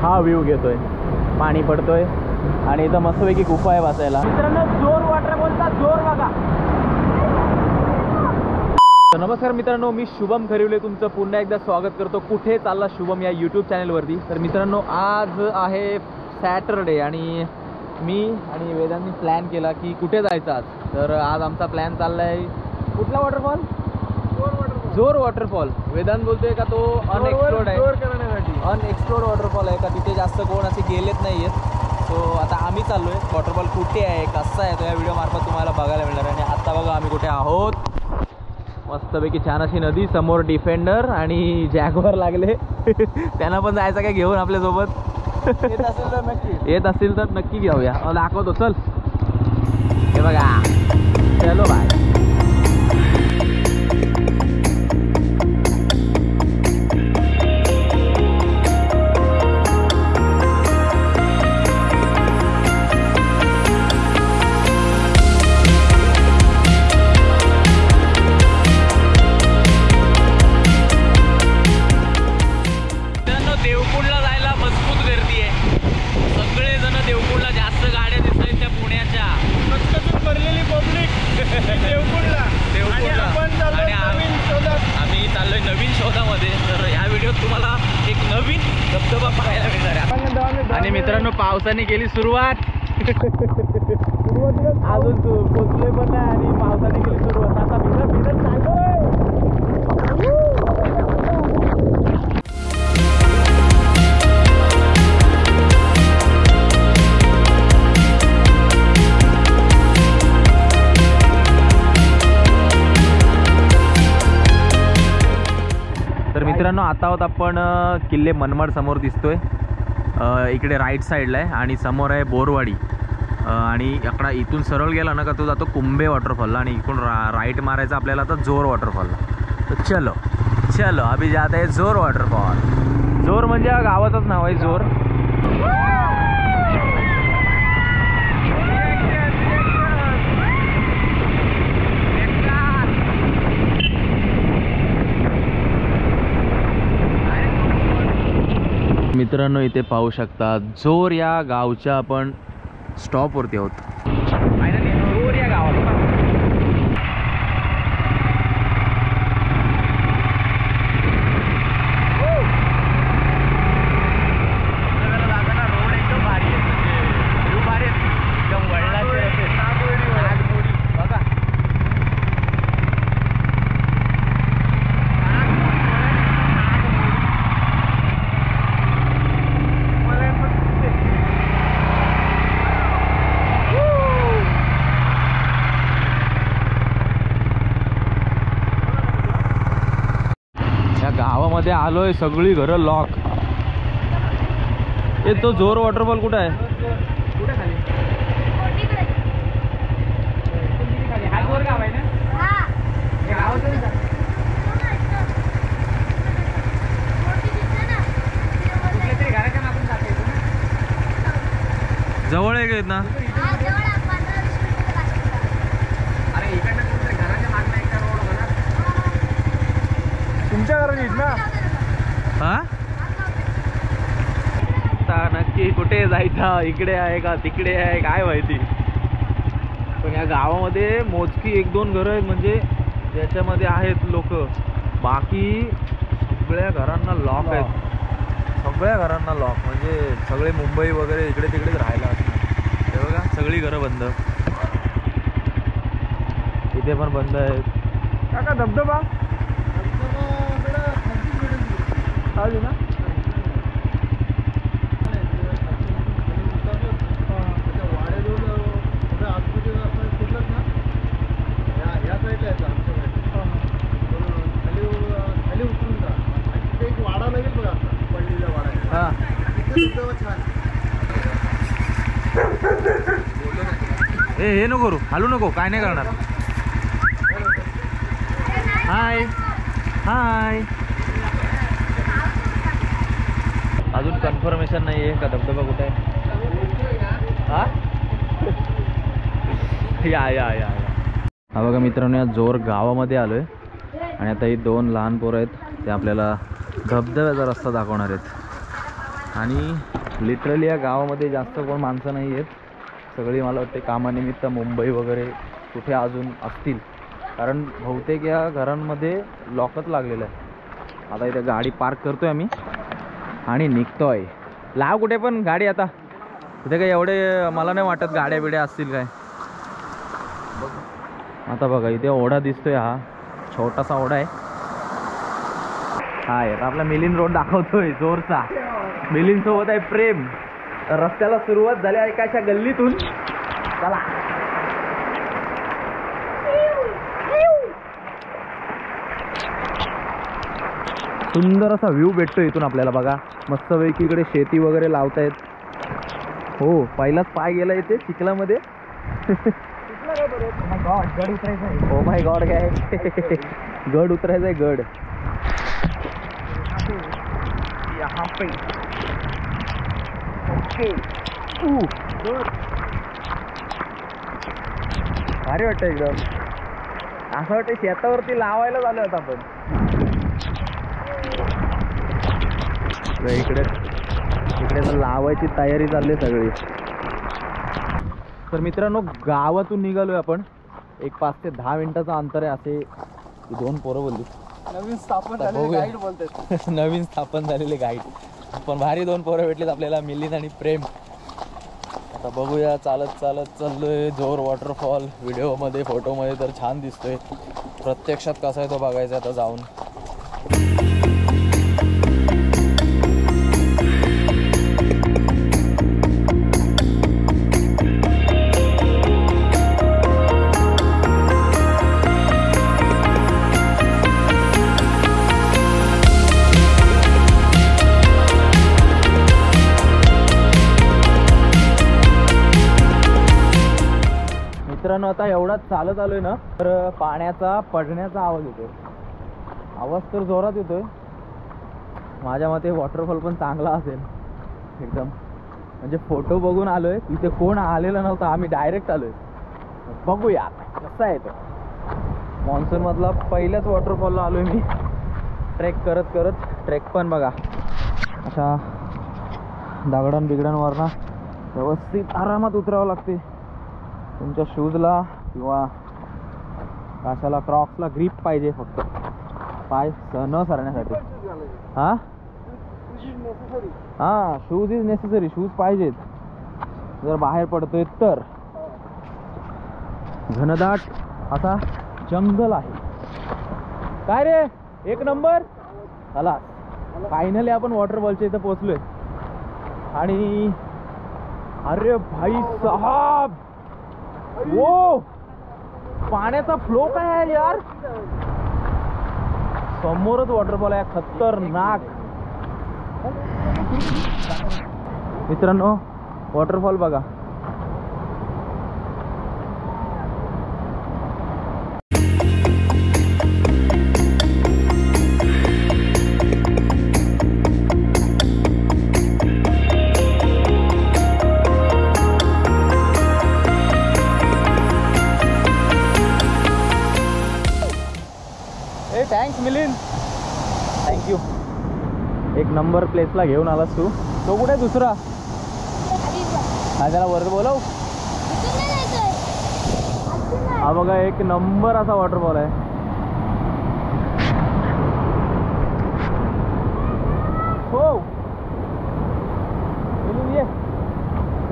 हा व्ह्यू घेतोय, पाणी पडतोय आणि इथं मस्तपैकी गुफा आहे बसायला. मित्रांनो जोर वॉटरफॉलचा जोर बघा. तर नमस्कार मित्रांनो, मी शुभम खरिवले तुमचं पुन्हा एकदा स्वागत करतो कुठे चालला शुभम या यूट्यूब चॅनलवरती. तर मित्रांनो आज आहे सॅटरडे आणि मी आणि वेदांनी प्लॅन केला की कुठे जायचं आज. तर आज आमचा प्लॅन चालला आहे कुठला वॉटरफॉल? जोर वॉटरफॉल. वेदांत बोलतोय का तो अनएक्सप्लोर्ड आहे, अनएक्सप्लोर्ड वॉटरफॉल आहे का, तिथे जास्त कोण असे गेलेत नाही आहेत. सो आता आम्ही चाललो आहे. वॉटरफॉल कुठे आहे, कसा आहे, तो या व्हिडिओमार्फत तुम्हाला बघायला मिळणार आहे. आणि आत्ता बघा आम्ही कुठे आहोत. मस्तपैकी छान अशी नदी, समोर डिफेंडर आणि जॅगवार लागले. त्यांना पण जायचं काय घेऊन आपल्यासोबत. येत असेल तर नक्की घेऊया. दाखवतो चल. हे बघा, चलो बाय. देवकुंडला जायला मजबूत गर्दी आहे. सगळेजण देवकुंडला, जास्त गाड्या दिसतात त्या पुण्याच्या, भरलेली पब्लिक देवकुंडला. आणि आम्ही चाललोय नवीन शोधामध्ये. तर या व्हिडिओत तुम्हाला एक नवीन धबधबा पाहायला मिळणार आहे. आणि मित्रांनो पावसाने केली सुरुवात. अजून पोचलोय पण नाही आणि पावसाने केली सुरुवात. आता भिजत भिजत चाललोय. तर मित्रांनो आता आहोत आपण किल्ले मनमाड समोर दिसतोय. इकडे राईट साईडला आहे आणि समोर आहे बोरवाडी. आणि इकडं इथून सरळ गेला ना का तो जातो कुंभे वॉटरफॉलला आणि इकडून राईट मारायचा आपल्याला आता जोर वॉटरफॉलला. तर चलो चलो अभी जाते आहे जोर वॉटरफॉल. जोर म्हणजे गावाचंच नाव आहे जोर. मित्रांनो इथे पाहू शकता जोर या गावच्या आपण स्टॉपवरती आहोत. जोर या गावाला रोड एकदम भारी आहे, म्हणजे भारी एकदम वळणाचे बघा. गावामध्ये आलोय, सगळी घरं लॉक. हे तो जोर वॉटरफॉल कुठे आहे? जवळ आहे का ना? तुमच्या घरात येत ना? हा नक्की कुठे जायचं? इकडे आहे का तिकडे आहे काय माहिती. पण या गावामध्ये मोजकी एक दोन घरं आहेत म्हणजे ज्याच्यामध्ये आहेत लोक. बाकी सगळ्या घरांना लॉक आहेत. सगळ्या घरांना लॉक म्हणजे सगळे मुंबई वगैरे इकडे तिकडेच राहायला असतात. हे बघा सगळी घरं बंद. इथे पण बंद आहेत. काका धबधबा ना हे नको करू, हालू नको, काय नाही करणार. हाय हाय. अजून कन्फर्मेशन नाही आहे का धबधबा कुठे आहे. हा या या या. हा बघा मित्रांनो या जोर गावामध्ये आलोय आणि आता ही दोन लहान पोरं आहेत ते आपल्याला धबधब्याचा रस्ता दाखवणार आहेत. आणि लिटरली या गावामध्ये जास्त कोण माणसं नाही आहेत, सगळी मला वाटते कामानिमित्त मुंबई वगैरे कुठे अजून असतील, कारण बहुतेक या घरांमध्ये लॉकच लागलेलं आहे. आता इथे गाडी पार्क करतोय आम्ही आणि निघतोय. लाव कुठे पण गाडी आता, इथे काही एवढे मला नाही वाटत गाड्या बिड्या असतील काय. आता बघा इथे ओढा दिसतोय, हा छोटासा ओढा आहे. हा यात आपला मिलिंद रोड दाखवतोय जोरचा. मिलिंद सोबत आहे प्रेम. रस्त्याला सुरुवात झाली आहे एकाच्या गल्लीतून. चला सुंदर असा व्ह्यू भेटतो इथून आपल्याला. बघा मस्तपैकी इकडे शेती वगैरे लावतायत. हो पहिलाच पाय गेला इथे चिखलामध्ये. गड उतरायचं आहे. ओ माय गॉड काय गड उतरायचं आहे गड. भारी वाटतं एकदम. असं वाटतं शेतावरती लावायला झालं होतं आपण. इकडे तर लावायची तयारी चालली सगळी. तर मित्रांनो गावातून निघालोय आपण. एक 5 ते 10 मिनिटाचं अंतर आहे. असे 2 पोरं बोलली नवीन स्थापन झालेले गाईड बोलतात. नवीन स्थापन झालेले गाईड. पण भारी 2 पोरं भेटलेत आपल्याला, मिलिंद आणि प्रेम. आता बघूया चालत चालत चाललोय. जोर वॉटरफॉल व्हिडिओमध्ये फोटोमध्ये तर छान दिसतोय, प्रत्यक्षात कसा आहे तो बघायचा आता जाऊन. मित्रांनो आता एवढाच चालत आलोय ना, तर पाण्याचा पडण्याचा आवाज येतोय. आवाज तर जोरात येतोय. माझ्या मते वॉटरफॉल पण चांगला असेल एकदम. म्हणजे फोटो बघून आलोय, इथे कोण आलेलं नव्हतं, आम्ही डायरेक्ट आलोय. बघूया कसा आहे तो. मॉन्सून मधला पहिल्याच वॉटरफॉलला आलोय मी. ट्रेक करत करत. ट्रेक पण बघा अशा दगडांबिगडांवरनं व्यवस्थित आरामात उतरावं लागते. तुमच्या शूजला किंवा काशाला क्रॉक्सला ग्रीप पाहिजे फक्त, पाय न सरण्यासाठी. हां हां शूज इज नेसेसरी. शूज पाहिजेत जर बाहेर पडतोय तर. घनदाट असा जंगल आहे. काय रे एक नंबर. चला फायनली आपण वॉटरफॉलच्या इथं पोहोचलोय. आणि अरे भाई साहब वो पाण्याचा फ्लो काय आहे यार. समोरच वॉटरफॉल आहे खतरनाक. मित्रांनो वॉटरफॉल बघा. Thanks Milind, thank you. एक नंबर प्लेसला घेऊन आलास तू. तो कुठे दुसरा हा त्याला वर बोलव. हा बघा एक नंबर असा वॉटरफॉल आहे. हो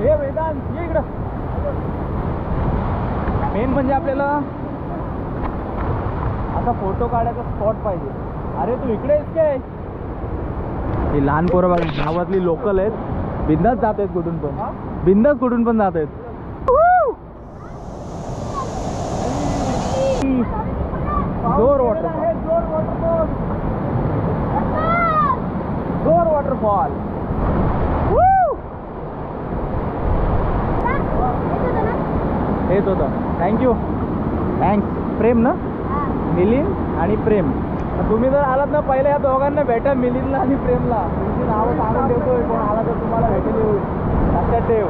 ये वेदांत ये इकडं. मेन म्हणजे आपल्याला असा फोटो काढायचा स्पॉट पाहिजे. अरे तू इकडे आहेस काय. ही लहान पोरं बघा गावातली लोकल आहेत. बिंदास जात आहेत कुठून पण, बिंदास कुठून पण जात आहेत. जोर वॉटरफॉल, जोर वॉटरफॉल. येत होतं. थँक्यू. थँक्स. प्रेम ना, मिलिंद आणि प्रेम. तुम्ही जर आलात ना पहिले या दोघांना भेटा, मिलिंदला आणि प्रेमला. तुमची नावं सांगून ठेवतोय, कोण आला तर तुम्हाला भेटेल. लक्षात ठेव.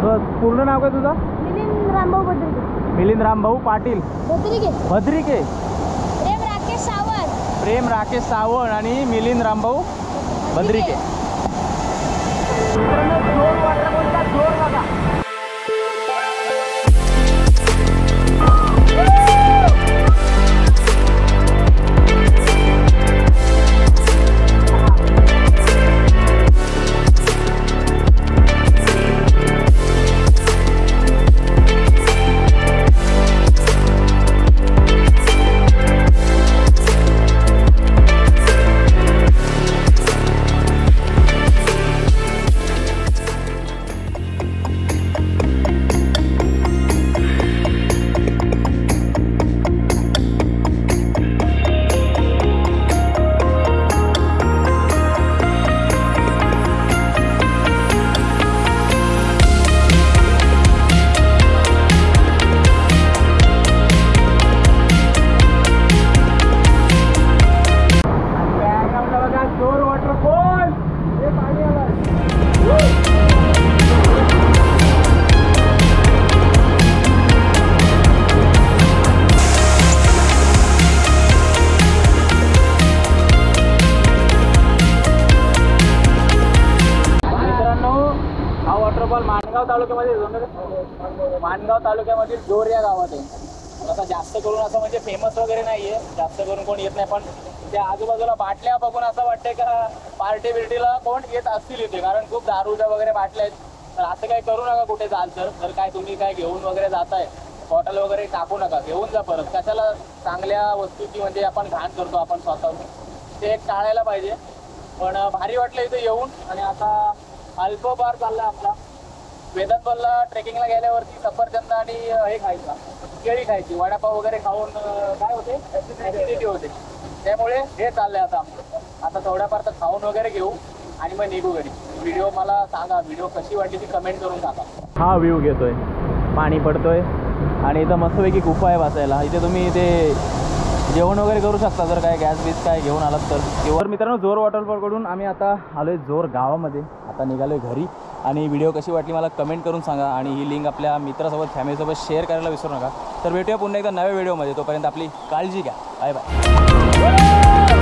बस पूर्ण नाव काय तुझं. मिलिंद रामभाऊ बद्रिके. मिलिंद रामभाऊ पाटील बद्रिके. बद्रिके. प्रेम राकेश सावंत. प्रेम राकेश सावंत आणि मिलिंद रामभाऊ बद्रिके. प्रॉपर माणगाव तालुक्यामध्ये माणगाव तालुक्यामधील जोर या गावात आहे. आता जास्त करून असं म्हणजे फेमस वगैरे नाहीये, जास्त करून कोण येत नाही, पण त्या आजूबाजूला बाटल्या बघून असं वाटतंय का पार्टी बिर्टीला कोण येत असतील इथे, कारण खूप दारूच्या वगैरे बाटल्या आहेत. तर असं काही करू नका कुठे जाल तर काय तुम्ही काय घेऊन वगैरे जाताय बॉटल वगैरे टाकू नका, घेऊन जा परत. कशाला चांगल्या वस्तूची म्हणजे आपण घाण करतो आपण स्वतःहून, ते एक टाळायला पाहिजे. पण भारी वाटलं इथे येऊन. आणि आता अल्पबार चालला आपला. वेदांतला ट्रेकिंगला गेल्यावरती सफरचंद आणि हे खायचं, केळी खायची, वडापाव वगैरे खाऊन काय होते ॲसिडिटी होते, त्यामुळे हे चाललंय आता आमचं. आता थोड्याफार तर खाऊन वगैरे घेऊ आणि मग निघू घरी. व्हिडिओ मला सांगा, व्हिडिओ कशी वाटली ती कमेंट करून सांगा. हा व्ह्यू घेतोय, पाणी पडतोय आणि इथं मस्तपैकी गुफा आहे बसायला. इथे तुम्ही इथे जेवण वगैरे करू शकता जर काय गॅस बीस काय घेऊन आलात तर. किंवा मित्रांनो, जोर वॉटरफॉलकडून आम्ही आता आलोय जोर गावामध्ये. आता निघालोय घरी. आणि व्हिडिओ कशी वाटली मला कमेंट करून सांगा आणि ही लिंक आपल्या मित्रासोबत फॅमिलीसोबत शेअर करायला विसरू नका. तर भेटूया पुन्हा एकदा नव्या व्हिडिओमध्ये. तोपर्यंत आपली काळजी घ्या. Bye bye.